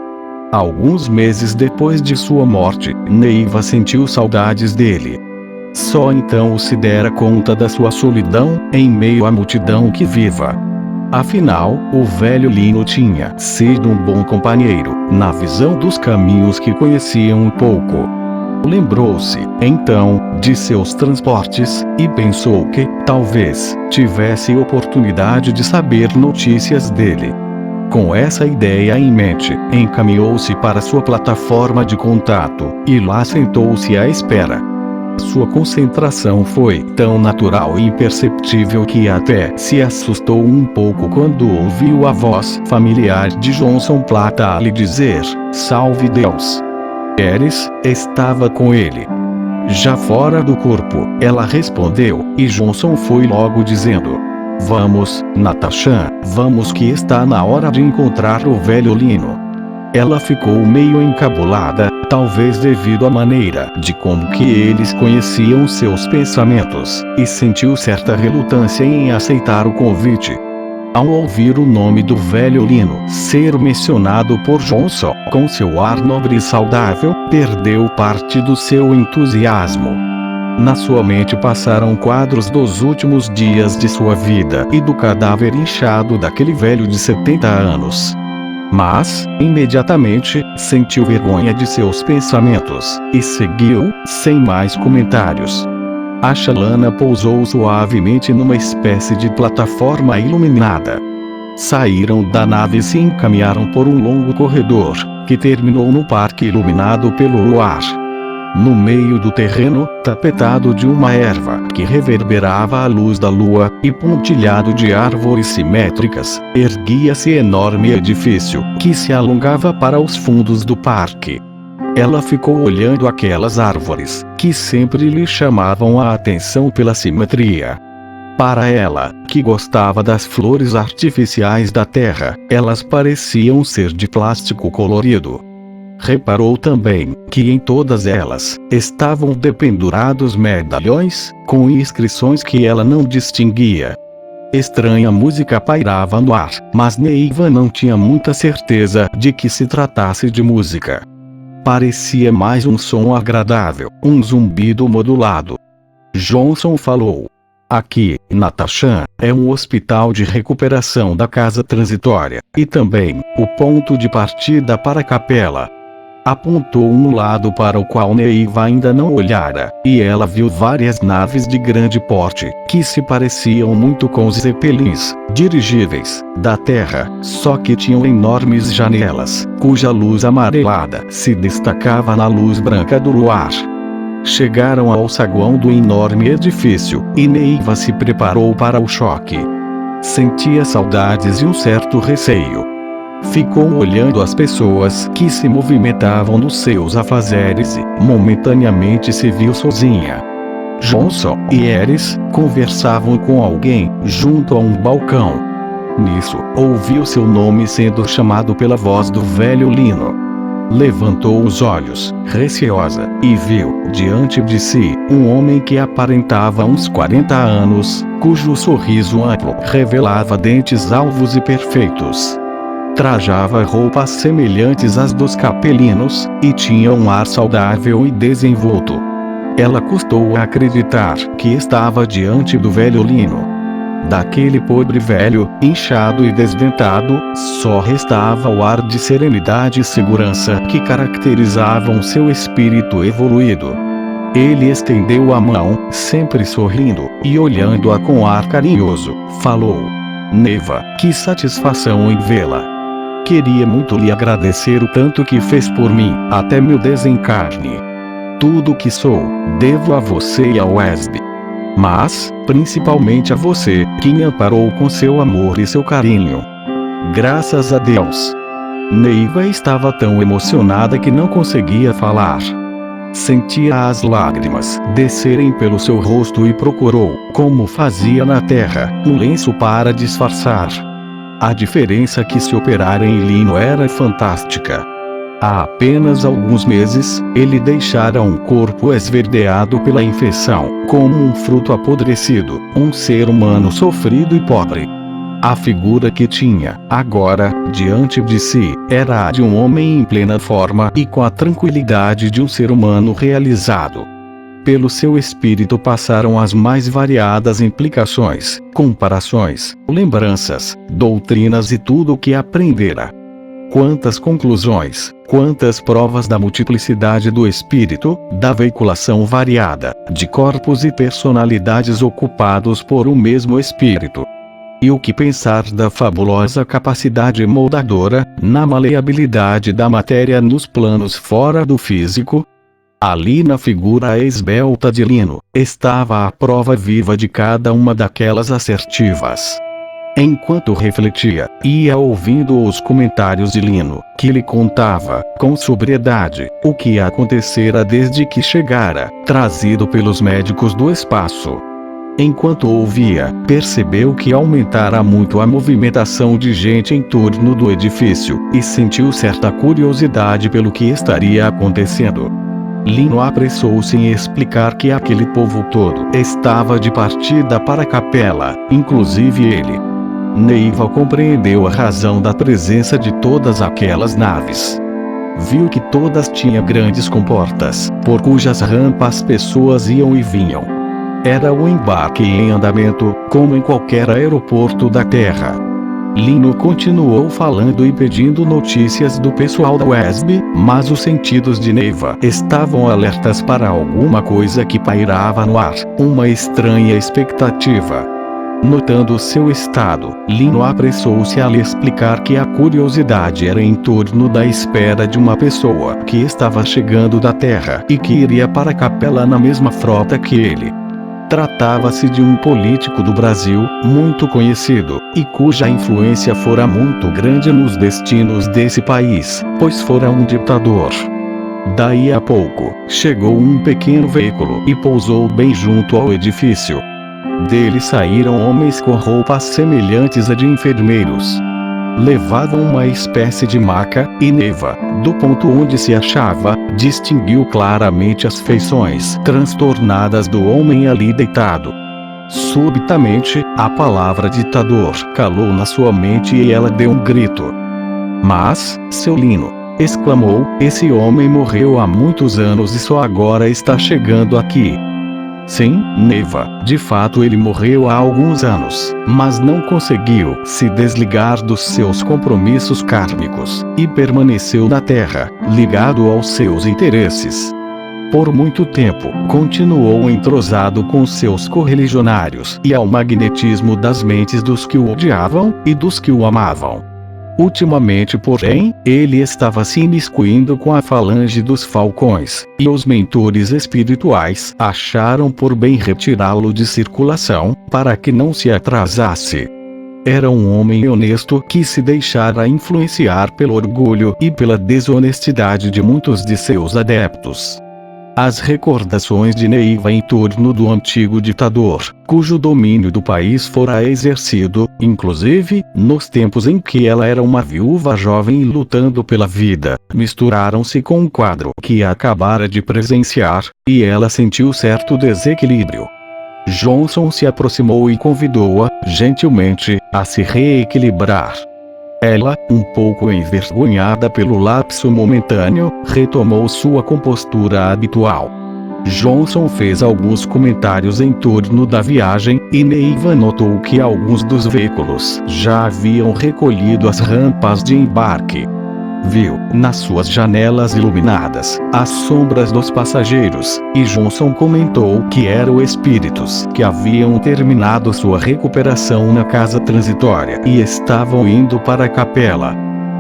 Alguns meses depois de sua morte, Neiva sentiu saudades dele. Só então se dera conta da sua solidão, em meio à multidão que viva. Afinal, o velho Lino tinha sido um bom companheiro, na visão dos caminhos que conhecia um pouco. Lembrou-se, então, de seus transportes, e pensou que, talvez, tivesse oportunidade de saber notícias dele. Com essa ideia em mente, encaminhou-se para sua plataforma de contato, e lá sentou-se à espera. Sua concentração foi tão natural e imperceptível que até se assustou um pouco quando ouviu a voz familiar de Johnson Plata a lhe dizer: "Salve Deus!" Eris estava com ele. Já fora do corpo, ela respondeu, e Johnson foi logo dizendo: "Vamos, Natasha, vamos que está na hora de encontrar o velho Lino." Ela ficou meio encabulada, talvez devido à maneira de como que eles conheciam seus pensamentos, e sentiu certa relutância em aceitar o convite. Ao ouvir o nome do velho Lino ser mencionado por Johnson, com seu ar nobre e saudável, perdeu parte do seu entusiasmo. Na sua mente passaram quadros dos últimos dias de sua vida e do cadáver inchado daquele velho de 70 anos. Mas, imediatamente, sentiu vergonha de seus pensamentos, e seguiu, sem mais comentários. A chalana pousou suavemente numa espécie de plataforma iluminada. Saíram da nave e se encaminharam por um longo corredor, que terminou no parque iluminado pelo luar. No meio do terreno, tapetado de uma erva que reverberava a luz da lua, e pontilhado de árvores simétricas, erguia-se enorme edifício, que se alongava para os fundos do parque. Ela ficou olhando aquelas árvores, que sempre lhe chamavam a atenção pela simetria. Para ela, que gostava das flores artificiais da terra, elas pareciam ser de plástico colorido. Reparou também que em todas elas estavam dependurados medalhões, com inscrições que ela não distinguia. Estranha música pairava no ar, mas Neiva não tinha muita certeza de que se tratasse de música. Parecia mais um som agradável, um zumbido modulado. Johnson falou: "Aqui, Natasha, é um hospital de recuperação da casa transitória, e também o ponto de partida para a capela." Apontou no lado para o qual Neiva ainda não olhara, e ela viu várias naves de grande porte, que se pareciam muito com os zeppelins, dirigíveis, da Terra, só que tinham enormes janelas, cuja luz amarelada se destacava na luz branca do luar. Chegaram ao saguão do enorme edifício, e Neiva se preparou para o choque. Sentia saudades e um certo receio. Ficou olhando as pessoas que se movimentavam nos seus afazeres e, momentaneamente, se viu sozinha. Johnson e Eris conversavam com alguém junto a um balcão. Nisso, ouviu seu nome sendo chamado pela voz do velho Lino. Levantou os olhos, receosa, e viu, diante de si, um homem que aparentava uns 40 anos, cujo sorriso amplo revelava dentes alvos e perfeitos. Trajava roupas semelhantes às dos capelinos, e tinha um ar saudável e desenvolto. Ela custou a acreditar que estava diante do velho Lino. Daquele pobre velho, inchado e desdentado, só restava o ar de serenidade e segurança que caracterizavam seu espírito evoluído. Ele estendeu a mão, sempre sorrindo, e olhando-a com ar carinhoso, falou: "Neiva, que satisfação em vê-la. Queria muito lhe agradecer o tanto que fez por mim, até meu desencarne. Tudo o que sou, devo a você e ao Wesby. Mas, principalmente a você, que me amparou com seu amor e seu carinho. Graças a Deus." Neiva estava tão emocionada que não conseguia falar. Sentia as lágrimas descerem pelo seu rosto e procurou, como fazia na terra, um lenço para disfarçar. A diferença que se operara em Lino era fantástica. Há apenas alguns meses, ele deixara um corpo esverdeado pela infecção, como um fruto apodrecido, um ser humano sofrido e pobre. A figura que tinha, agora, diante de si, era a de um homem em plena forma e com a tranquilidade de um ser humano realizado. Pelo seu espírito passaram as mais variadas implicações, comparações, lembranças, doutrinas e tudo o que aprendera. Quantas conclusões, quantas provas da multiplicidade do espírito, da veiculação variada, de corpos e personalidades ocupados por um mesmo espírito. E o que pensar da fabulosa capacidade moldadora, na maleabilidade da matéria nos planos fora do físico? Ali na figura esbelta de Lino, estava a prova viva de cada uma daquelas assertivas. Enquanto refletia, ia ouvindo os comentários de Lino, que lhe contava, com sobriedade, o que acontecera desde que chegara, trazido pelos médicos do espaço. Enquanto ouvia, percebeu que aumentara muito a movimentação de gente em torno do edifício, e sentiu certa curiosidade pelo que estaria acontecendo. Lino apressou-se em explicar que aquele povo todo estava de partida para a capela, inclusive ele. Neiva compreendeu a razão da presença de todas aquelas naves. Viu que todas tinham grandes comportas, por cujas rampas pessoas iam e vinham. Era o embarque em andamento, como em qualquer aeroporto da Terra. Lino continuou falando e pedindo notícias do pessoal da UESB, mas os sentidos de Neiva estavam alertas para alguma coisa que pairava no ar, uma estranha expectativa. Notando seu estado, Lino apressou-se a lhe explicar que a curiosidade era em torno da espera de uma pessoa que estava chegando da Terra e que iria para a capela na mesma frota que ele. Tratava-se de um político do Brasil, muito conhecido, e cuja influência fora muito grande nos destinos desse país, pois fora um ditador. Daí a pouco, chegou um pequeno veículo e pousou bem junto ao edifício. Dele saíram homens com roupas semelhantes a de enfermeiros. Levavam uma espécie de maca, e Neiva, do ponto onde se achava, distinguiu claramente as feições transtornadas do homem ali deitado. Subitamente, a palavra ditador calou na sua mente e ela deu um grito. "Mas, seu Lino!" exclamou, "esse homem morreu há muitos anos e só agora está chegando aqui." Sim, Neiva, de fato ele morreu há alguns anos, mas não conseguiu se desligar dos seus compromissos kármicos, e permaneceu na Terra, ligado aos seus interesses. Por muito tempo, continuou entrosado com seus correligionários e ao magnetismo das mentes dos que o odiavam e dos que o amavam. Ultimamente, porém, ele estava se imiscuindo com a falange dos falcões, e os mentores espirituais acharam por bem retirá-lo de circulação, para que não se atrasasse. Era um homem honesto que se deixara influenciar pelo orgulho e pela desonestidade de muitos de seus adeptos. As recordações de Neiva em torno do antigo ditador, cujo domínio do país fora exercido, inclusive, nos tempos em que ela era uma viúva jovem lutando pela vida, misturaram-se com um quadro que acabara de presenciar, e ela sentiu certo desequilíbrio. Johnson se aproximou e convidou-a, gentilmente, a se reequilibrar. Ela, um pouco envergonhada pelo lapso momentâneo, retomou sua compostura habitual. Johnson fez alguns comentários em torno da viagem, e Neiva notou que alguns dos veículos já haviam recolhido as rampas de embarque. Viu, nas suas janelas iluminadas, as sombras dos passageiros, e Johnson comentou que eram espíritos que haviam terminado sua recuperação na casa transitória e estavam indo para a capela.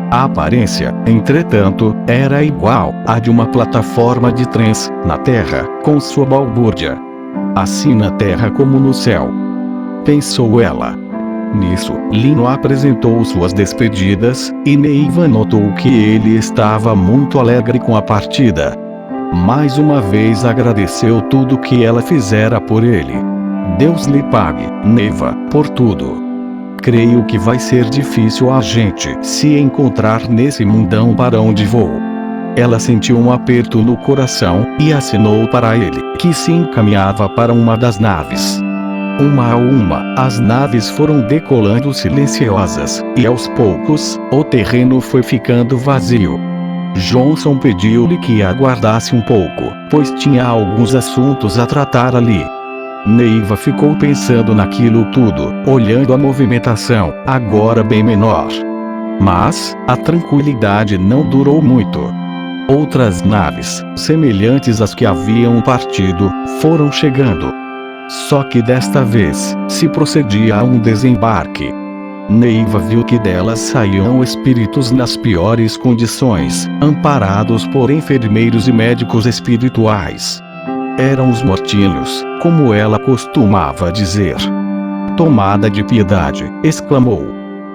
A aparência, entretanto, era igual à de uma plataforma de trens, na terra, com sua balbúrdia. Assim na terra como no céu, pensou ela. Nisso, Lino apresentou suas despedidas, e Neiva notou que ele estava muito alegre com a partida. Mais uma vez agradeceu tudo que ela fizera por ele. "Deus lhe pague, Neiva, por tudo. Creio que vai ser difícil a gente se encontrar nesse mundão para onde vou." Ela sentiu um aperto no coração, e acenou para ele, que se encaminhava para uma das naves. Uma a uma, as naves foram decolando silenciosas, e aos poucos, o terreno foi ficando vazio. Johnson pediu-lhe que aguardasse um pouco, pois tinha alguns assuntos a tratar ali. Neiva ficou pensando naquilo tudo, olhando a movimentação, agora bem menor. Mas, a tranquilidade não durou muito. Outras naves, semelhantes às que haviam partido, foram chegando. Só que desta vez, se procedia a um desembarque. Neiva viu que delas saíam espíritos nas piores condições, amparados por enfermeiros e médicos espirituais. Eram os mortinhos, como ela costumava dizer. Tomada de piedade, exclamou: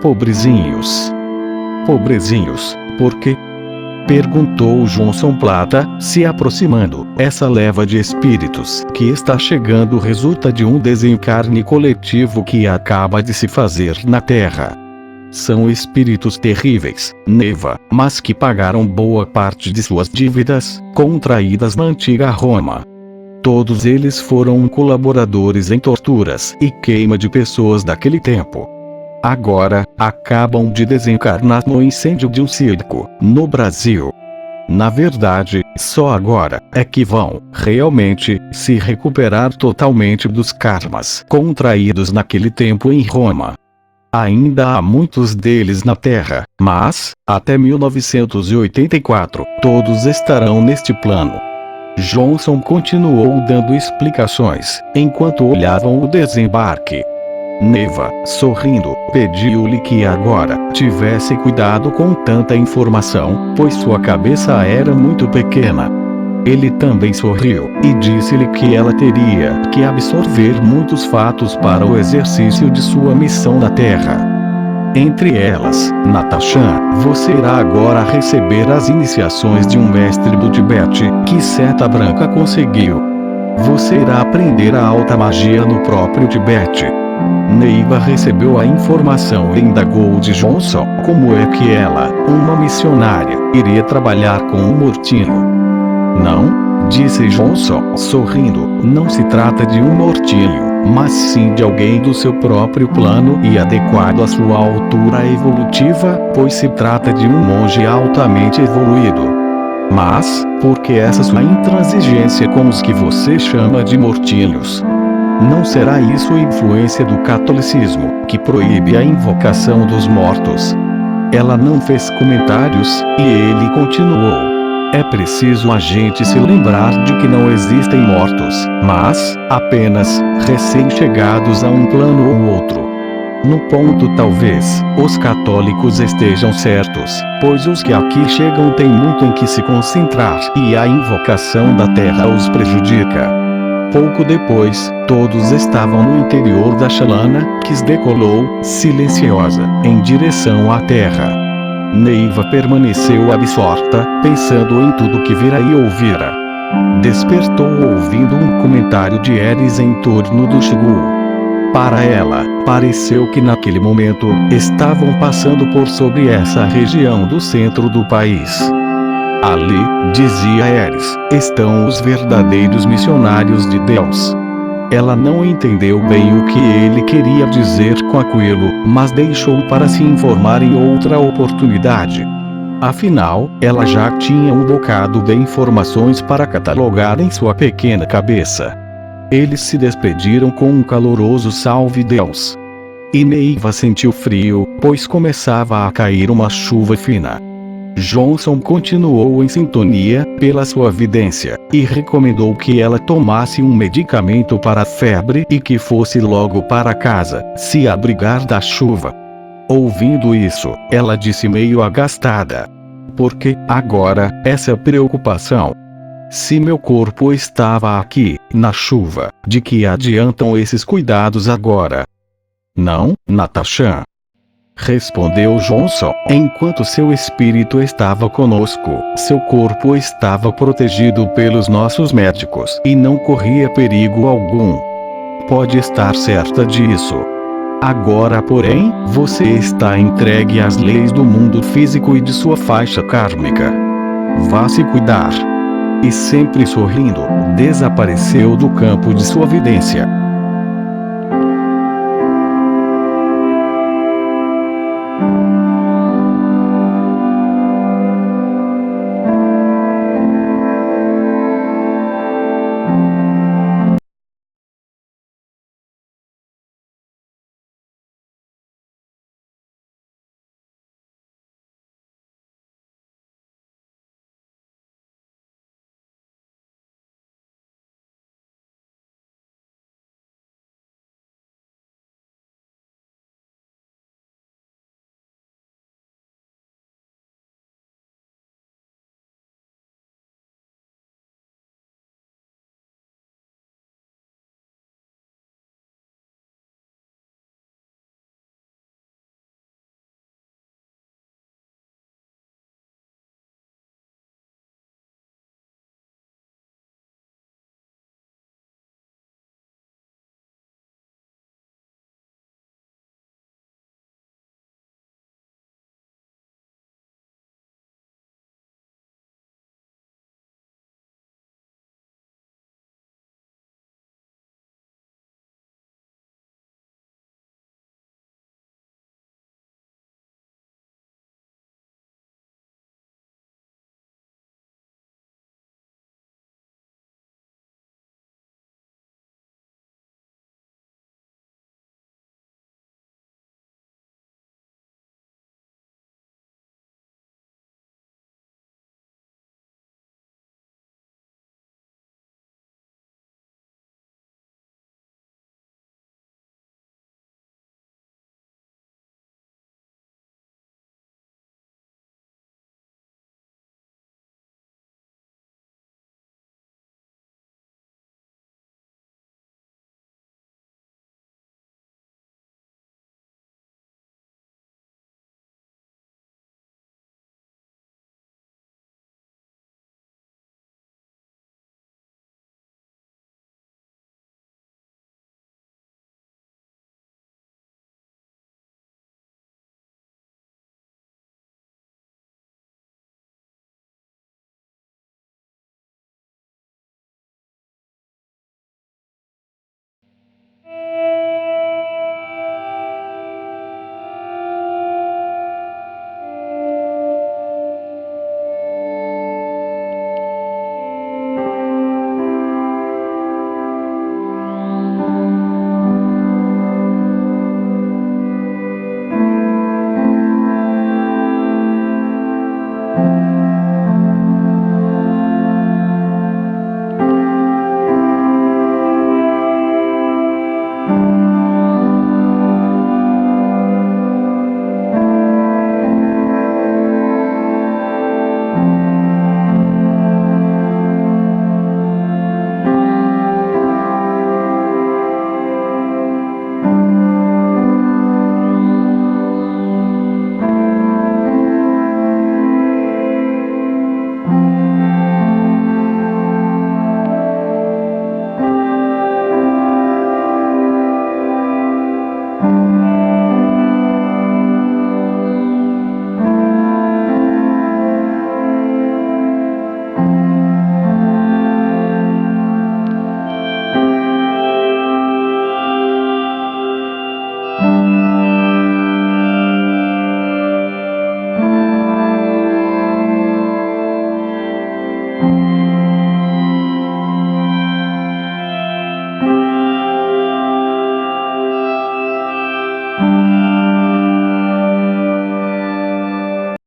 "Pobrezinhos." "Pobrezinhos, por quê?" perguntou Johnson Plata, se aproximando. "Essa leva de espíritos que está chegando resulta de um desencarne coletivo que acaba de se fazer na Terra. São espíritos terríveis, Neiva, mas que pagaram boa parte de suas dívidas, contraídas na antiga Roma. Todos eles foram colaboradores em torturas e queima de pessoas daquele tempo. Agora, acabam de desencarnar no incêndio de um circo, no Brasil. Na verdade, só agora é que vão, realmente, se recuperar totalmente dos karmas contraídos naquele tempo em Roma." Ainda há muitos deles na Terra, mas, até 1984, todos estarão neste plano. Johnson continuou dando explicações, enquanto olhavam o desembarque. Neva, sorrindo, pediu-lhe que agora tivesse cuidado com tanta informação, pois sua cabeça era muito pequena. Ele também sorriu, e disse-lhe que ela teria que absorver muitos fatos para o exercício de sua missão na Terra. Entre elas, Natasha, você irá agora receber as iniciações de um mestre do Tibete, que Seta Branca conseguiu. Você irá aprender a alta magia no próprio Tibete. Neiva recebeu a informação e indagou de Johnson como é que ela, uma missionária, iria trabalhar com um mortinho. Não, disse Johnson, sorrindo, não se trata de um mortinho, mas sim de alguém do seu próprio plano e adequado à sua altura evolutiva, pois se trata de um monge altamente evoluído. Mas, por que essa sua intransigência com os que você chama de mortinhos? Não será isso influência do catolicismo, que proíbe a invocação dos mortos? Ela não fez comentários, e ele continuou. É preciso a gente se lembrar de que não existem mortos, mas apenas recém-chegados a um plano ou outro. No ponto talvez, os católicos estejam certos, pois os que aqui chegam têm muito em que se concentrar e a invocação da terra os prejudica. Pouco depois, todos estavam no interior da Chalana, que decolou, silenciosa, em direção à terra. Neiva permaneceu absorta, pensando em tudo que vira e ouvira. Despertou ouvindo um comentário de Eris em torno do Shgu. Para ela, pareceu que naquele momento, estavam passando por sobre essa região do centro do país. Ali, dizia Eris, estão os verdadeiros missionários de Deus. Ela não entendeu bem o que ele queria dizer com aquilo, mas deixou para se informar em outra oportunidade. Afinal, ela já tinha um bocado de informações para catalogar em sua pequena cabeça. Eles se despediram com um caloroso salve Deus. E Neiva sentiu frio, pois começava a cair uma chuva fina. Johnson continuou em sintonia, pela sua vidência, e recomendou que ela tomasse um medicamento para a febre e que fosse logo para casa, se abrigar da chuva. Ouvindo isso, ela disse meio agastada: "Por que, agora, essa preocupação? Se meu corpo estava aqui, na chuva, de que adiantam esses cuidados agora?" "Não, Natasha," respondeu Johnson, "enquanto seu espírito estava conosco, seu corpo estava protegido pelos nossos médicos e não corria perigo algum. Pode estar certa disso. Agora, porém, você está entregue às leis do mundo físico e de sua faixa kármica. Vá se cuidar." E sempre sorrindo, desapareceu do campo de sua vidência.